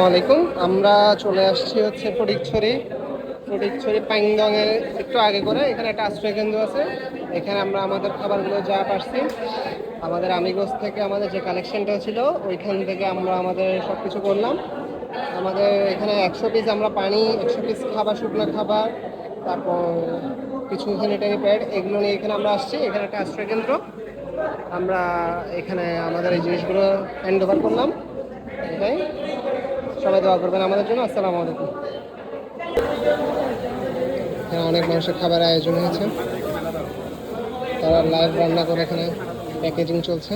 আলাইকুম। আমরা চলে আসছি হচ্ছে ফটিকছড়ি পাইংদং এর একটু আগে করে এখানে একটা আশ্রয় কেন্দ্র আছে। এখানে আমরা আমাদের খাবারগুলো যা পারছি আমাদের আমিগোস থেকে আমাদের যে কালেকশনটা ছিল ওইখান থেকে আমরা আমাদের সব কিছু করলাম। আমাদের এখানে 100 পিস আমরা পানি, 100 পিস খাবার, শুকনো খাবার, তারপর কিছু স্যানিটারি প্যাড এগুলো নিয়ে এখানে আমরা আসছি। এখানে একটা আশ্রয় কেন্দ্র, আমরা এখানে আমাদের এই জিনিসগুলো হ্যান্ড ওভার করলাম। এটাই, সবাই দোয়া করবেন আমাদের জন্য। আসসালামু আলাইকুম। এখানে অনেক মানুষের খাবার আয়োজন হয়েছে, তারা লাইভ রান্না করে এখানে প্যাকেজিং চলছে।